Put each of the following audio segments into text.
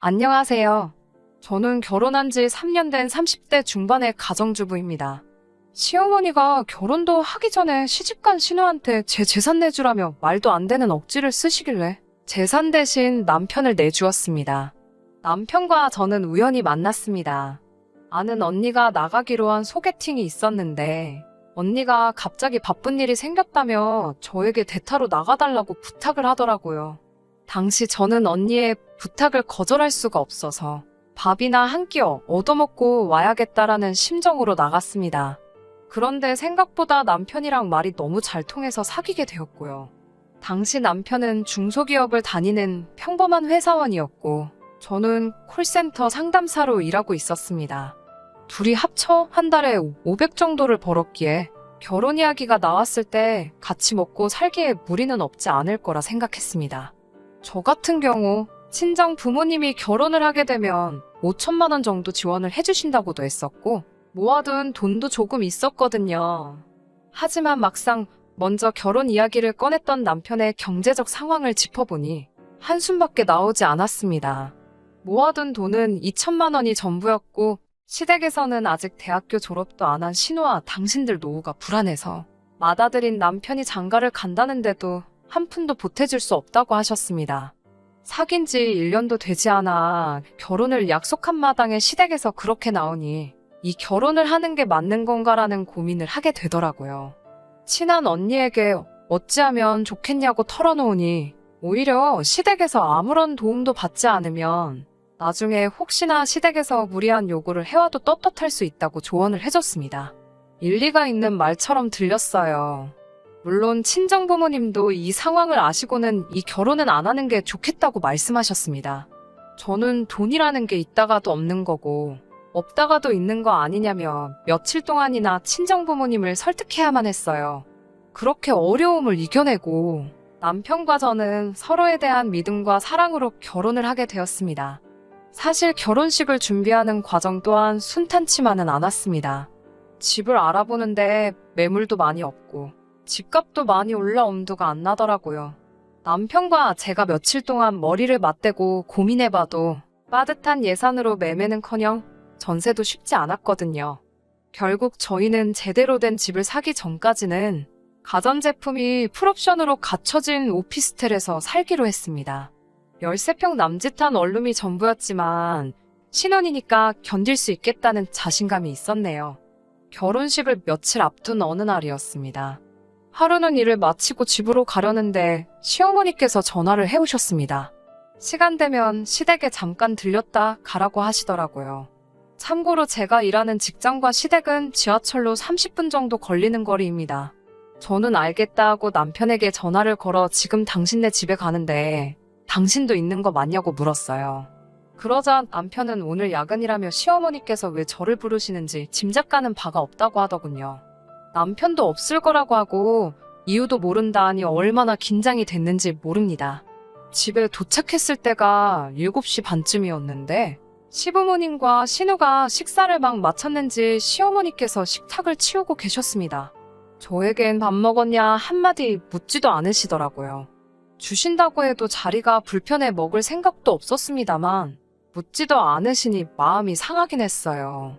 안녕하세요. 저는 결혼한 지 3년 된 30대 중반의 가정주부입니다. 시어머니가 결혼도 하기 전에 시집간 신우한테 제 재산 내주라며 말도 안 되는 억지를 쓰시길래 재산 대신 남편을 내주었습니다. 남편과 저는 우연히 만났습니다. 아는 언니가 나가기로 한 소개팅이 있었는데 언니가 갑자기 바쁜 일이 생겼다며 저에게 대타로 나가달라고 부탁을 하더라고요. 당시 저는 언니의 부탁을 거절할 수가 없어서 밥이나 한 끼 얻어먹고 와야겠다라는 심정으로 나갔습니다. 그런데 생각보다 남편이랑 말이 너무 잘 통해서 사귀게 되었고요. 당시 남편은 중소기업을 다니는 평범한 회사원이었고 저는 콜센터 상담사로 일하고 있었습니다. 둘이 합쳐 한 달에 500 정도를 벌었기에 결혼 이야기가 나왔을 때 같이 먹고 살기에 무리는 없지 않을 거라 생각했습니다. 저 같은 경우 친정 부모님이 결혼을 하게 되면 5천만 원 정도 지원을 해주신다고도 했었고 모아둔 돈도 조금 있었거든요. 하지만 막상 먼저 결혼 이야기를 꺼냈던 남편의 경제적 상황을 짚어보니 한숨밖에 나오지 않았습니다. 모아둔 돈은 2천만 원이 전부였고 시댁에서는 아직 대학교 졸업도 안 한 신우와 당신들 노후가 불안해서 맏아들인 남편이 장가를 간다는데도 한 푼도 보태줄 수 없다고 하셨습니다. 사귄 지 1년도 되지 않아 결혼을 약속한 마당에 시댁에서 그렇게 나오니 이 결혼을 하는 게 맞는 건가라는 고민을 하게 되더라고요. 친한 언니에게 어찌하면 좋겠냐고 털어놓으니 오히려 시댁에서 아무런 도움도 받지 않으면 나중에 혹시나 시댁에서 무리한 요구를 해와도 떳떳할 수 있다고 조언을 해줬습니다. 일리가 있는 말처럼 들렸어요. 물론 친정부모님도 이 상황을 아시고는 이 결혼은 안 하는 게 좋겠다고 말씀하셨습니다. 저는 돈이라는 게 있다가도 없는 거고 없다가도 있는 거 아니냐며 며칠 동안이나 친정부모님을 설득해야만 했어요. 그렇게 어려움을 이겨내고 남편과 저는 서로에 대한 믿음과 사랑으로 결혼을 하게 되었습니다. 사실 결혼식을 준비하는 과정 또한 순탄치만은 않았습니다. 집을 알아보는데 매물도 많이 없고 집값도 많이 올라 엄두가 안 나더라고요. 남편과 제가 며칠 동안 머리를 맞대고 고민해봐도 빠듯한 예산으로 매매는커녕 전세도 쉽지 않았거든요. 결국 저희는 제대로 된 집을 사기 전까지는 가전제품이 풀옵션으로 갖춰진 오피스텔에서 살기로 했습니다. 13평 남짓한 원룸이 전부였지만 신혼이니까 견딜 수 있겠다는 자신감이 있었네요. 결혼식을 며칠 앞둔 어느 날이었습니다. 하루는 일을 마치고 집으로 가려는데 시어머니께서 전화를 해오셨습니다. 시간 되면 시댁에 잠깐 들렸다 가라고 하시더라고요. 참고로 제가 일하는 직장과 시댁은 지하철로 30분 정도 걸리는 거리입니다. 저는 알겠다 하고 남편에게 전화를 걸어 지금 당신네 집에 가는데 당신도 있는 거 맞냐고 물었어요. 그러자 남편은 오늘 야근이라며 시어머니께서 왜 저를 부르시는지 짐작가는 바가 없다고 하더군요. 남편도 없을 거라고 하고 이유도 모른다 하니 얼마나 긴장이 됐는지 모릅니다. 집에 도착했을 때가 7시 반쯤이었는데 시부모님과 신우가 식사를 막 마쳤는지 시어머니께서 식탁을 치우고 계셨습니다. 저에겐 밥 먹었냐 한마디 묻지도 않으시더라고요. 주신다고 해도 자리가 불편해 먹을 생각도 없었습니다만 묻지도 않으시니 마음이 상하긴 했어요.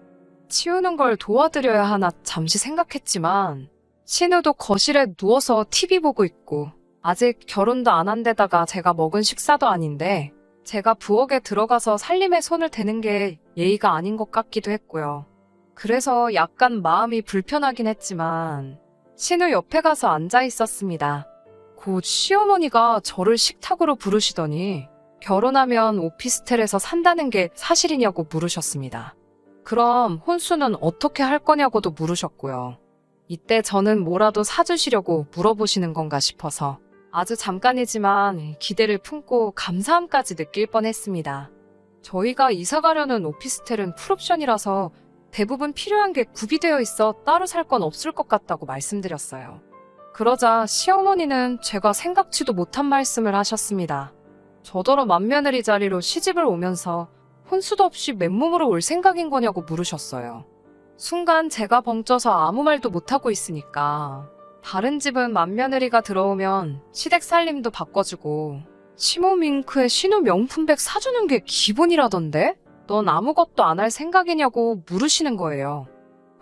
치우는 걸 도와드려야 하나 잠시 생각했지만 신우도 거실에 누워서 TV 보고 있고 아직 결혼도 안 한 데다가 제가 먹은 식사도 아닌데 제가 부엌에 들어가서 살림에 손을 대는 게 예의가 아닌 것 같기도 했고요. 그래서 약간 마음이 불편하긴 했지만 신우 옆에 가서 앉아 있었습니다. 곧 시어머니가 저를 식탁으로 부르시더니 결혼하면 오피스텔에서 산다는 게 사실이냐고 물으셨습니다. 그럼 혼수는 어떻게 할 거냐고도 물으셨고요. 이때 저는 뭐라도 사주시려고 물어보시는 건가 싶어서 아주 잠깐이지만 기대를 품고 감사함까지 느낄 뻔했습니다. 저희가 이사가려는 오피스텔은 풀옵션이라서 대부분 필요한 게 구비되어 있어 따로 살 건 없을 것 같다고 말씀드렸어요. 그러자 시어머니는 제가 생각지도 못한 말씀을 하셨습니다. 저더러 맏며느리 자리로 시집을 오면서 혼수도 없이 맨몸으로 올 생각인 거냐고 물으셨어요. 순간 제가 벙쪄서 아무 말도 못하고 있으니까 다른 집은 맏며느리가 들어오면 시댁 살림도 바꿔주고 시모밍크에 신우 명품백 사주는 게 기본이라던데? 넌 아무것도 안 할 생각이냐고 물으시는 거예요.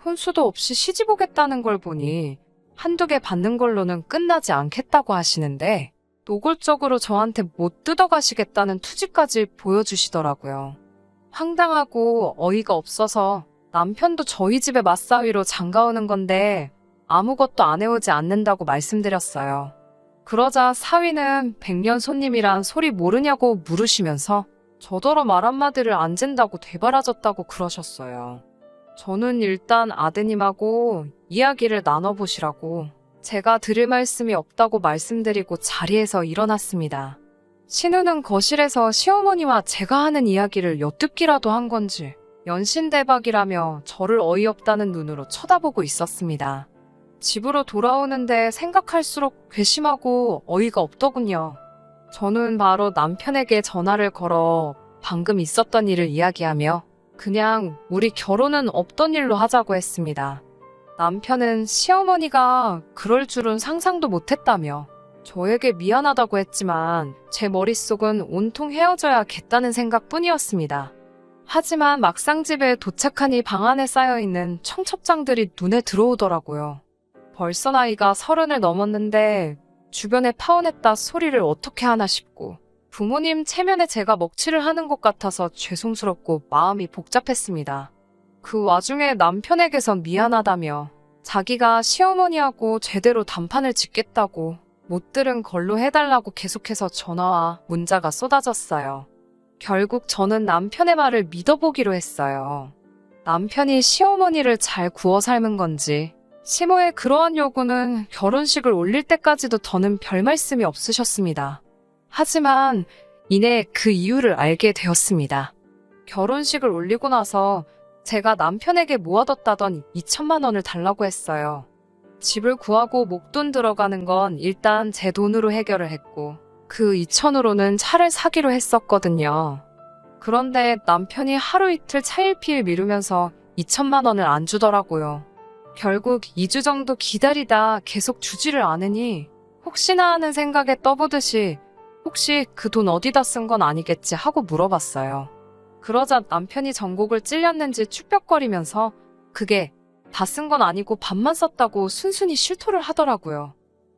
혼수도 없이 시집 오겠다는 걸 보니 한두 개 받는 걸로는 끝나지 않겠다고 하시는데 노골적으로 저한테 못 뜯어가시겠다는 투지까지 보여주시더라고요. 황당하고 어이가 없어서 남편도 저희 집에 맞사위로 장가오는 건데 아무것도 안 해오지 않는다고 말씀드렸어요. 그러자 사위는 백년 손님이란 소리 모르냐고 물으시면서 저더러 말 한마디를 안 잰다고 되바라졌다고 그러셨어요. 저는 일단 아드님하고 이야기를 나눠보시라고 제가 드릴 말씀이 없다고 말씀드리고 자리에서 일어났습니다. 신우는 거실에서 시어머니와 제가 하는 이야기를 엿듣기라도 한 건지 연신대박이라며 저를 어이없다는 눈으로 쳐다보고 있었습니다. 집으로 돌아오는데 생각할수록 괘씸하고 어이가 없더군요. 저는 바로 남편에게 전화를 걸어 방금 있었던 일을 이야기하며 그냥 우리 결혼은 없던 일로 하자고 했습니다. 남편은 시어머니가 그럴 줄은 상상도 못했다며 저에게 미안하다고 했지만 제 머릿속은 온통 헤어져야겠다는 생각뿐이었습니다. 하지만 막상 집에 도착하니 방 안에 쌓여있는 청첩장들이 눈에 들어오더라고요. 벌써 나이가 30을 넘었는데 주변에 파혼했다 소리를 어떻게 하나 싶고 부모님 체면에 제가 먹칠을 하는 것 같아서 죄송스럽고 마음이 복잡했습니다. 그 와중에 남편에게서 미안하다며 자기가 시어머니하고 제대로 단판을 짓겠다고 못 들은 걸로 해달라고 계속해서 전화와 문자가 쏟아졌어요. 결국 저는 남편의 말을 믿어보기로 했어요. 남편이 시어머니를 잘 구워 삶은 건지 시모의 그러한 요구는 결혼식을 올릴 때까지도 더는 별 말씀이 없으셨습니다. 하지만 이내 그 이유를 알게 되었습니다. 결혼식을 올리고 나서 제가 남편에게 모아뒀다던 2천만 원을 달라고 했어요. 집을 구하고 목돈 들어가는 건 일단 제 돈으로 해결을 했고 그 2천으로는 차를 사기로 했었거든요. 그런데 남편이 하루 이틀 차일피일 미루면서 2천만 원을 안 주더라고요. 결국 2주 정도 기다리다 계속 주지를 않으니 혹시나 하는 생각에 떠보듯이 혹시 그 돈 어디다 쓴 건 아니겠지 하고 물어봤어요. 그러자 남편이 전곡을 찔렸는지 축벽거리면서 그게 다 쓴 건 아니고 반만 썼다고 순순히 실토를 하더라고요.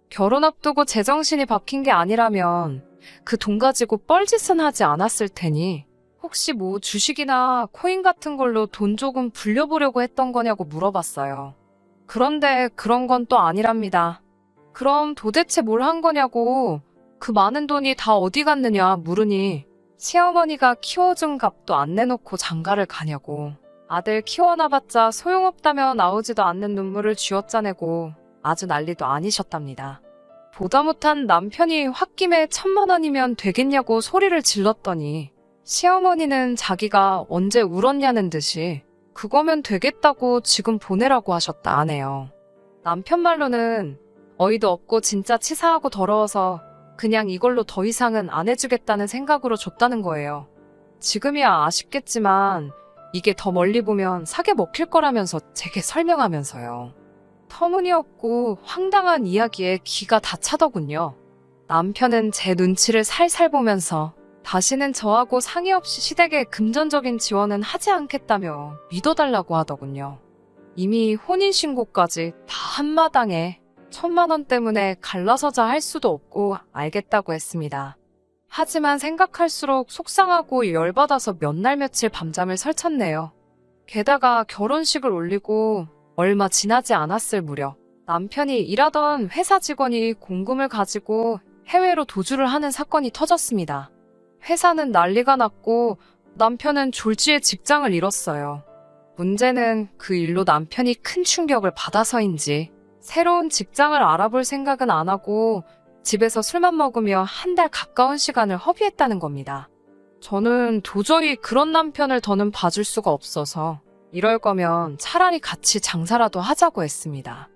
결혼 앞두고 제정신이 박힌 게 아니라면 그 돈 가지고 뻘짓은 하지 않았을 테니 혹시 뭐 주식이나 코인 같은 걸로 돈 조금 불려보려고 했던 거냐고 물어봤어요. 그런데 그런 건 또 아니랍니다. 그럼 도대체 뭘 한 거냐고 그 많은 돈이 다 어디 갔느냐 물으니 시어머니가 키워준 값도 안 내놓고 장가를 가냐고 아들 키워놔봤자 소용없다며 나오지도 않는 눈물을 쥐어짜내고 아주 난리도 아니셨답니다. 보다 못한 남편이 홧김에 1,000만 원이면 되겠냐고 소리를 질렀더니 시어머니는 자기가 언제 울었냐는 듯이 그거면 되겠다고 지금 보내라고 하셨다 하네요. 남편 말로는 어이도 없고 진짜 치사하고 더러워서 그냥 이걸로 더 이상은 안 해주겠다는 생각으로 줬다는 거예요. 지금이야 아쉽겠지만 이게 더 멀리 보면 사게 먹힐 거라면서 제게 설명하면서요. 터무니없고 황당한 이야기에 기가 다 차더군요. 남편은 제 눈치를 살살 보면서 다시는 저하고 상의 없이 시댁에 금전적인 지원은 하지 않겠다며 믿어달라고 하더군요. 이미 혼인신고까지 다 한마당에 1,000만 원 때문에 갈라서자 할 수도 없고 알겠다고 했습니다. 하지만 생각할수록 속상하고 열받아서 몇 날 며칠 밤잠을 설쳤네요. 게다가 결혼식을 올리고 얼마 지나지 않았을 무렵 남편이 일하던 회사 직원이 공금을 가지고 해외로 도주를 하는 사건이 터졌습니다. 회사는 난리가 났고 남편은 졸지에 직장을 잃었어요. 문제는 그 일로 남편이 큰 충격을 받아서인지 새로운 직장을 알아볼 생각은 안 하고 집에서 술만 먹으며 한 달 가까운 시간을 허비했다는 겁니다. 저는 도저히 그런 남편을 더는 봐줄 수가 없어서 이럴 거면 차라리 같이 장사라도 하자고 했습니다.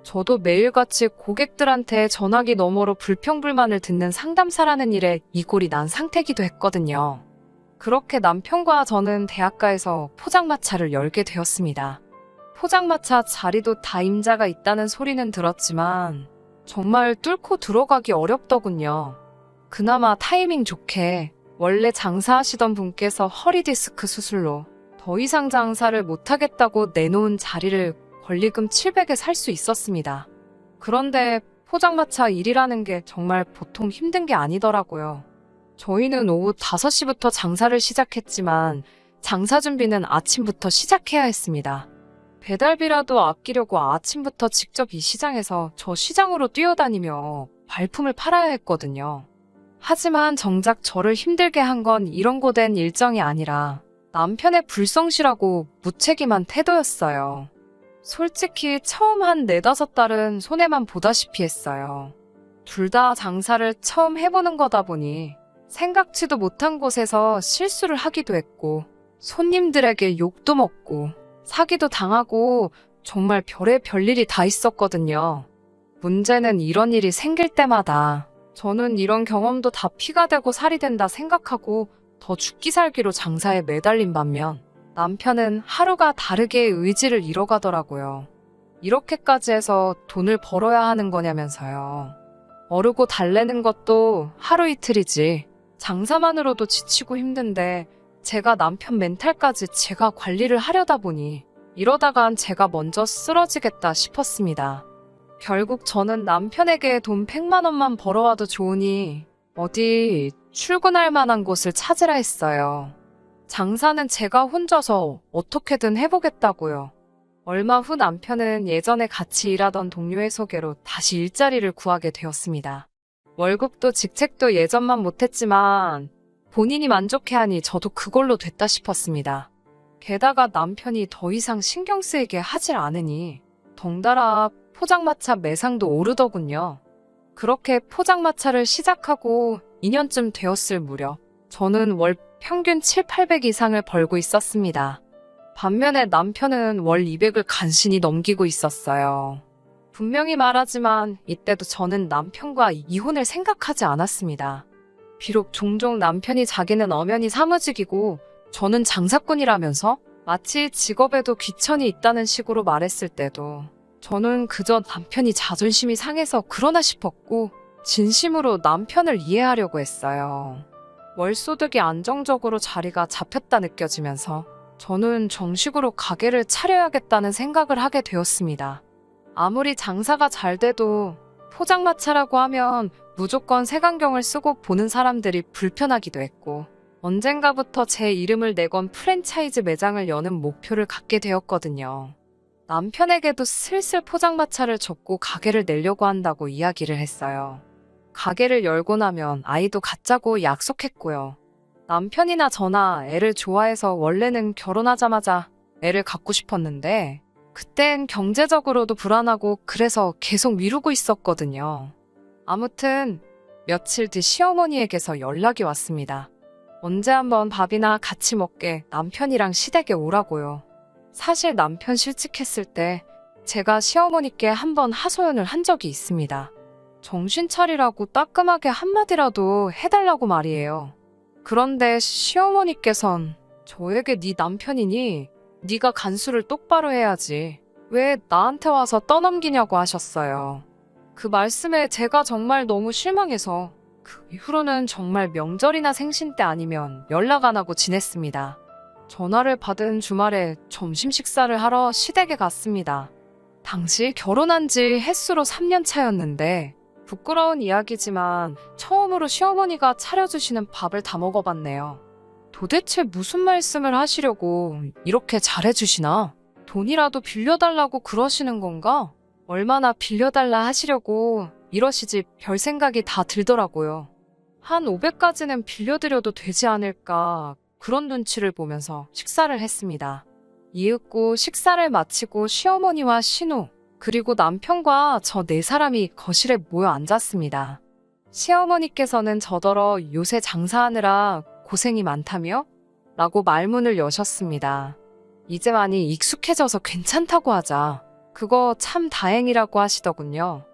저도 매일같이 고객들한테 전화기 너머로 불평불만을 듣는 상담사라는 일에 이골이 난 상태기도 했거든요. 그렇게 남편과 저는 대학가에서 포장마차를 열게 되었습니다. 포장마차 자리도 다 임자가 있다는 소리는 들었지만 정말 뚫고 들어가기 어렵더군요. 그나마 타이밍 좋게 원래 장사하시던 분께서 허리 디스크 수술로 더 이상 장사를 못하겠다고 내놓은 자리를 권리금 700에 살 수 있었습니다. 그런데 포장마차 일이라는 게 정말 보통 힘든 게 아니더라고요. 저희는 오후 5시부터 장사를 시작했지만 장사 준비는 아침부터 시작해야 했습니다. 배달비라도 아끼려고 아침부터 직접 이 시장에서 저 시장으로 뛰어다니며 발품을 팔아야 했거든요. 하지만 정작 저를 힘들게 한 건 이런 고된 일정이 아니라 남편의 불성실하고 무책임한 태도였어요. 솔직히 처음 한 4-5달은 손해만 보다시피 했어요. 둘 다 장사를 처음 해보는 거다 보니 생각지도 못한 곳에서 실수를 하기도 했고 손님들에게 욕도 먹고 사기도 당하고 정말 별일이 다 있었거든요. 문제는 이런 일이 생길 때마다 저는 이런 경험도 다 피가 되고 살이 된다 생각하고 더 죽기 살기로 장사에 매달린 반면 남편은 하루가 다르게 의지를 잃어가더라고요. 이렇게까지 해서 돈을 벌어야 하는 거냐면서요. 어르고 달래는 것도 하루 이틀이지 장사만으로도 지치고 힘든데 제가 남편 멘탈까지 제가 관리를 하려다 보니 이러다간 제가 먼저 쓰러지겠다 싶었습니다. 결국 저는 남편에게 돈 100만 원만 벌어와도 좋으니 어디 출근할 만한 곳을 찾으라 했어요. 장사는 제가 혼자서 어떻게든 해보겠다고요. 얼마 후 남편은 예전에 같이 일하던 동료의 소개로 다시 일자리를 구하게 되었습니다. 월급도 직책도 예전만 못했지만 본인이 만족해하니 저도 그걸로 됐다 싶었습니다. 게다가 남편이 더 이상 신경 쓰이게 하질 않으니 덩달아 포장마차 매상도 오르더군요. 그렇게 포장마차를 시작하고 2년쯤 되었을 무렵 저는 월 평균 700-800 이상을 벌고 있었습니다. 반면에 남편은 월 200을 간신히 넘기고 있었어요. 분명히 말하지만 이때도 저는 남편과 이혼을 생각하지 않았습니다. 비록 종종 남편이 자기는 엄연히 사무직이고 저는 장사꾼이라면서 마치 직업에도 귀천이 있다는 식으로 말했을 때도 저는 그저 남편이 자존심이 상해서 그러나 싶었고 진심으로 남편을 이해하려고 했어요. 월소득이 안정적으로 자리가 잡혔다 느껴지면서 저는 정식으로 가게를 차려야겠다는 생각을 하게 되었습니다. 아무리 장사가 잘 돼도 포장마차라고 하면 무조건 색안경을 쓰고 보는 사람들이 불편하기도 했고 언젠가부터 제 이름을 내건 프랜차이즈 매장을 여는 목표를 갖게 되었거든요. 남편에게도 슬슬 포장마차를 접고 가게를 내려고 한다고 이야기를 했어요. 가게를 열고 나면 아이도 갖자고 약속했고요. 남편이나 저나 애를 좋아해서 원래는 결혼하자마자 애를 갖고 싶었는데 그땐 경제적으로도 불안하고 그래서 계속 미루고 있었거든요. 아무튼 며칠 뒤 시어머니에게서 연락이 왔습니다. 언제 한번 밥이나 같이 먹게 남편이랑 시댁에 오라고요. 사실 남편 실직했을 때 제가 시어머니께 한번 하소연을 한 적이 있습니다. 정신 차리라고 따끔하게 한마디라도 해달라고 말이에요. 그런데 시어머니께선 저에게 네 남편이니 네가 간수를 똑바로 해야지 왜 나한테 와서 떠넘기냐고 하셨어요. 그 말씀에 제가 정말 너무 실망해서 그 이후로는 정말 명절이나 생신 때 아니면 연락 안 하고 지냈습니다. 전화를 받은 주말에 점심 식사를 하러 시댁에 갔습니다. 당시 결혼한 지 햇수로 3년 차였는데 부끄러운 이야기지만 처음으로 시어머니가 차려주시는 밥을 다 먹어봤네요. 도대체 무슨 말씀을 하시려고 이렇게 잘해주시나? 돈이라도 빌려달라고 그러시는 건가? 얼마나 빌려달라 하시려고 이러시지 별 생각이 다 들더라고요. 한 500까지는 빌려드려도 되지 않을까 그런 눈치를 보면서 식사를 했습니다. 이윽고 식사를 마치고 시어머니와 신우 그리고 남편과 저 4사람이 거실에 모여 앉았습니다. 시어머니께서는 저더러 요새 장사하느라 고생이 많다며? 라고 말문을 여셨습니다. 이제 많이 익숙해져서 괜찮다고 하자. 그거 참 다행이라고 하시더군요.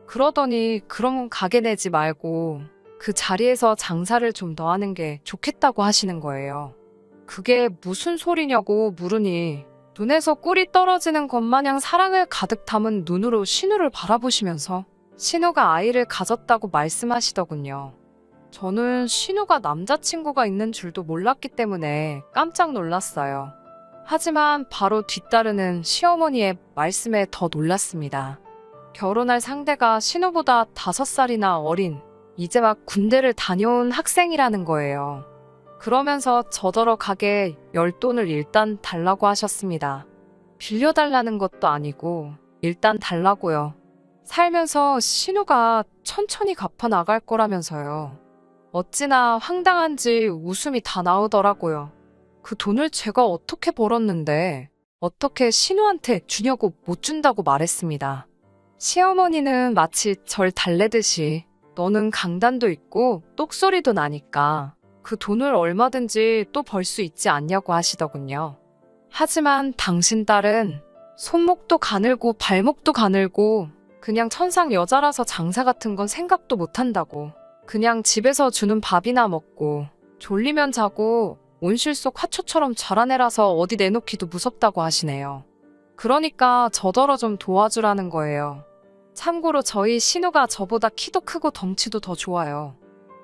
그러더니 그럼 가게 내지 말고 그 자리에서 장사를 좀 더 하는 게 좋겠다고 하시는 거예요. 그게 무슨 소리냐고 물으니 눈에서 꿀이 떨어지는 것 마냥 사랑을 가득 담은 눈으로 신우를 바라보시면서 신우가 아이를 가졌다고 말씀하시더군요. 저는 신우가 남자친구가 있는 줄도 몰랐기 때문에 깜짝 놀랐어요. 하지만 바로 뒤따르는 시어머니의 말씀에 더 놀랐습니다. 결혼할 상대가 신우보다 5살이나 어린, 이제 막 군대를 다녀온 학생이라는 거예요. 그러면서 저더러 가게 $10 일단 달라고 하셨습니다. 빌려달라는 것도 아니고 일단 달라고요. 살면서 신우가 천천히 갚아 나갈 거라면서요. 어찌나 황당한지 웃음이 다 나오더라고요. 그 돈을 제가 어떻게 벌었는데 어떻게 신우한테 주냐고 못 준다고 말했습니다. 시어머니는 마치 절 달래듯이 너는 강단도 있고 똑소리도 나니까 그 돈을 얼마든지 또 벌 수 있지 않냐고 하시더군요. 하지만 당신 딸은 손목도 가늘고 발목도 가늘고 그냥 천상 여자라서 장사 같은 건 생각도 못 한다고. 그냥 집에서 주는 밥이나 먹고 졸리면 자고 온실 속 화초처럼 자란 애라서 어디 내놓기도 무섭다고 하시네요. 그러니까 저더러 좀 도와주라는 거예요. 참고로 저희 신우가 저보다 키도 크고 덩치도 더 좋아요.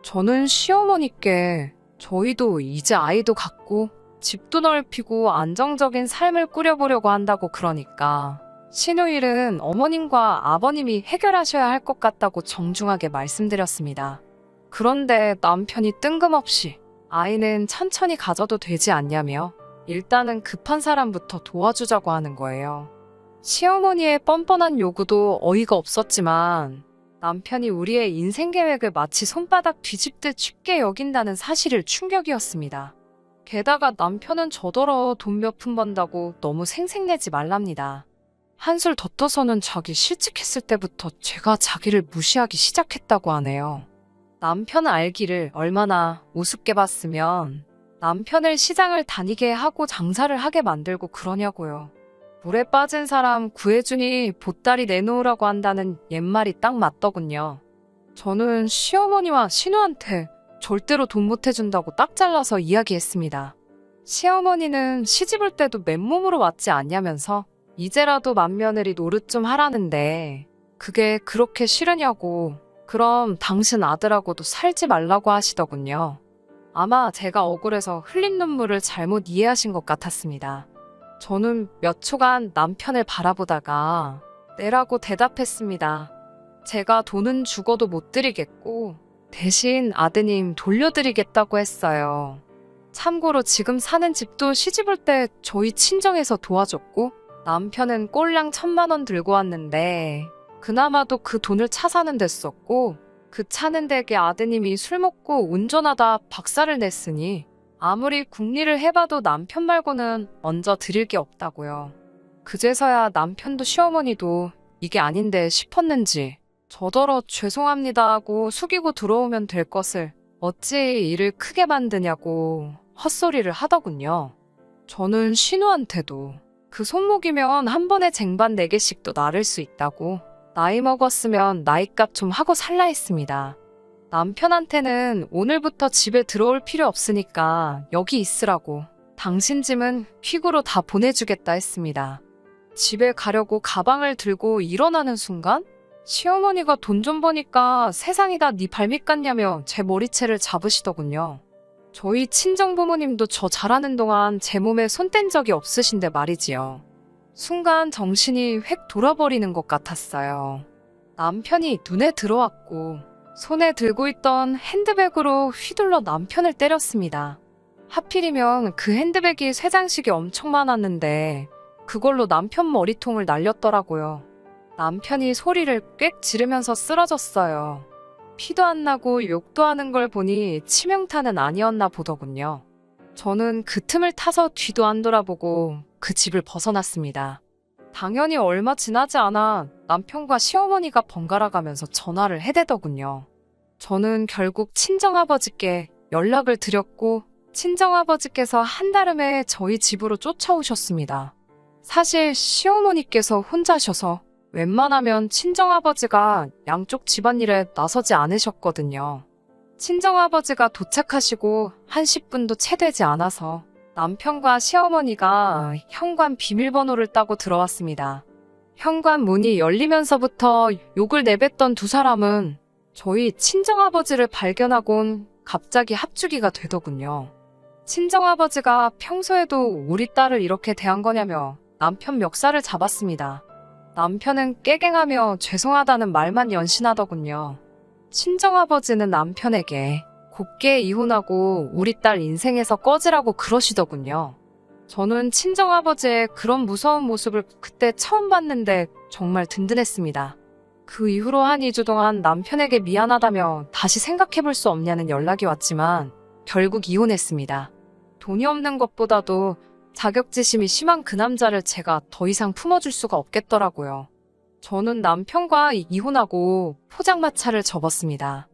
저는 시어머니께 저희도 이제 아이도 갖고 집도 넓히고 안정적인 삶을 꾸려보려고 한다고 그러니까 신우 일은 어머님과 아버님이 해결하셔야 할 것 같다고 정중하게 말씀드렸습니다. 그런데 남편이 뜬금없이 아이는 천천히 가져도 되지 않냐며 일단은 급한 사람부터 도와주자고 하는 거예요. 시어머니의 뻔뻔한 요구도 어이가 없었지만 남편이 우리의 인생 계획을 마치 손바닥 뒤집듯 쉽게 여긴다는 사실이 충격이었습니다. 게다가 남편은 저더러 돈 몇 푼 번다고 너무 생색내지 말랍니다. 한술 더 떠서는 자기 실직했을 때부터 제가 자기를 무시하기 시작했다고 하네요. 남편은 알기를 얼마나 우습게 봤으면 남편을 시장을 다니게 하고 장사를 하게 만들고 그러냐고요. 물에 빠진 사람 구해주니 보따리 내놓으라고 한다는 옛말이 딱 맞더군요. 저는 시어머니와 신우한테 절대로 돈 못 해준다고 딱 잘라서 이야기했습니다. 시어머니는 시집올 때도 맨몸으로 왔지 않냐면서 이제라도 맏며느리 노릇 좀 하라는데 그게 그렇게 싫으냐고. 그럼 당신 아들하고도 살지 말라고 하시더군요. 아마 제가 억울해서 흘린 눈물을 잘못 이해하신 것 같았습니다. 저는 몇 초간 남편을 바라보다가 내라고 대답했습니다. 제가 돈은 죽어도 못 드리겠고 대신 아드님 돌려드리겠다고 했어요. 참고로 지금 사는 집도 시집올 때 저희 친정에서 도와줬고 남편은 꼴랑 1,000만 원 들고 왔는데 그나마도 그 돈을 차 사는 데 썼고 그 차는 댁에 아드님이 술 먹고 운전하다 박살을 냈으니 아무리 궁리를 해봐도 남편 말고는 얹어 드릴 게 없다고요. 그제서야 남편도 시어머니도 이게 아닌데 싶었는지 저더러 죄송합니다 하고 숙이고 들어오면 될 것을 어찌 일을 크게 만드냐고 헛소리를 하더군요. 저는 신우한테도 그 손목이면 한 번에 쟁반 4개씩도 나를 수 있다고 나이 먹었으면 나이값 좀 하고 살라 했습니다. 남편한테는 오늘부터 집에 들어올 필요 없으니까 여기 있으라고 당신 짐은 퀵으로 다 보내주겠다 했습니다. 집에 가려고 가방을 들고 일어나는 순간 시어머니가 돈 좀 버니까 세상이 다 네 발밑 같냐며 제 머리채를 잡으시더군요. 저희 친정부모님도 저 잘하는 동안 제 몸에 손 뗀 적이 없으신데 말이지요. 순간 정신이 획 돌아버리는 것 같았어요. 남편이 눈에 들어왔고 손에 들고 있던 핸드백으로 휘둘러 남편을 때렸습니다. 하필이면 그 핸드백이 쇠장식이 엄청 많았는데 그걸로 남편 머리통을 날렸더라고요. 남편이 소리를 꽥 지르면서 쓰러졌어요. 피도 안 나고 욕도 하는 걸 보니 치명타는 아니었나 보더군요. 저는 그 틈을 타서 뒤도 안 돌아보고 그 집을 벗어났습니다. 당연히 얼마 지나지 않아 남편과 시어머니가 번갈아 가면서 전화를 해대더군요. 저는 결국 친정아버지께 연락을 드렸고 친정아버지께서 한달음에 저희 집으로 쫓아오셨습니다. 사실 시어머니께서 혼자셔서 웬만하면 친정아버지가 양쪽 집안일에 나서지 않으셨거든요. 친정아버지가 도착하시고 한 10분도 채 되지 않아서 남편과 시어머니가 현관 비밀번호를 따고 들어왔습니다. 현관 문이 열리면서부터 욕을 내뱉던 두 사람은 저희 친정아버지를 발견하곤 갑자기 합주기가 되더군요. 친정아버지가 평소에도 우리 딸을 이렇게 대한 거냐며 남편 멱살을 잡았습니다. 남편은 깨갱하며 죄송하다는 말만 연신하더군요. 친정아버지는 남편에게 곱게 이혼하고 우리 딸 인생에서 꺼지라고 그러시더군요. 저는 친정아버지의 그런 무서운 모습을 그때 처음 봤는데 정말 든든했습니다. 그 이후로 한 2주 동안 남편에게 미안하다며 다시 생각해볼 수 없냐는 연락이 왔지만 결국 이혼했습니다. 돈이 없는 것보다도 자격지심이 심한 그 남자를 제가 더 이상 품어줄 수가 없겠더라고요. 저는 남편과 이혼하고 포장마차를 접었습니다.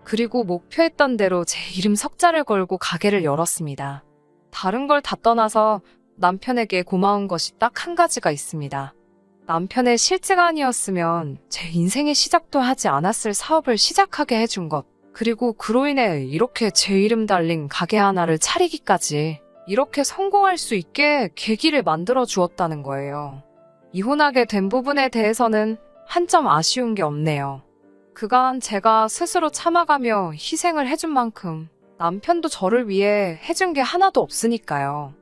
그리고 목표했던 대로 제 이름 석자를 걸고 가게를 열었습니다. 다른 걸 다 떠나서 남편에게 고마운 것이 딱 한 가지가 있습니다. 남편의 실제가 아니었으면 제 인생의 시작도 하지 않았을 사업을 시작하게 해준 것, 그리고 그로 인해 이렇게 제 이름 달린 가게 하나를 차리기까지 이렇게 성공할 수 있게 계기를 만들어 주었다는 거예요. 이혼하게 된 부분에 대해서는 한 점 아쉬운 게 없네요. 그간 제가 스스로 참아가며 희생을 해준 만큼 남편도 저를 위해 해준 게 하나도 없으니까요.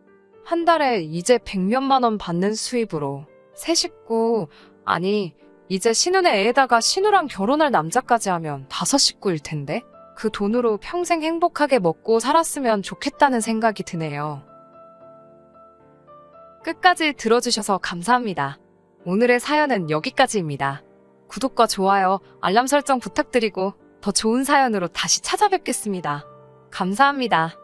한 달에 이제 100몇만 원 받는 수입으로 새 식구, 아니 이제 신혼의 애에다가 신우랑 결혼할 남자까지 하면 5식구일 텐데 그 돈으로 평생 행복하게 먹고 살았으면 좋겠다는 생각이 드네요. 끝까지 들어주셔서 감사합니다. 오늘의 사연은 여기까지입니다. 구독과 좋아요, 알람 설정 부탁드리고 더 좋은 사연으로 다시 찾아뵙겠습니다. 감사합니다.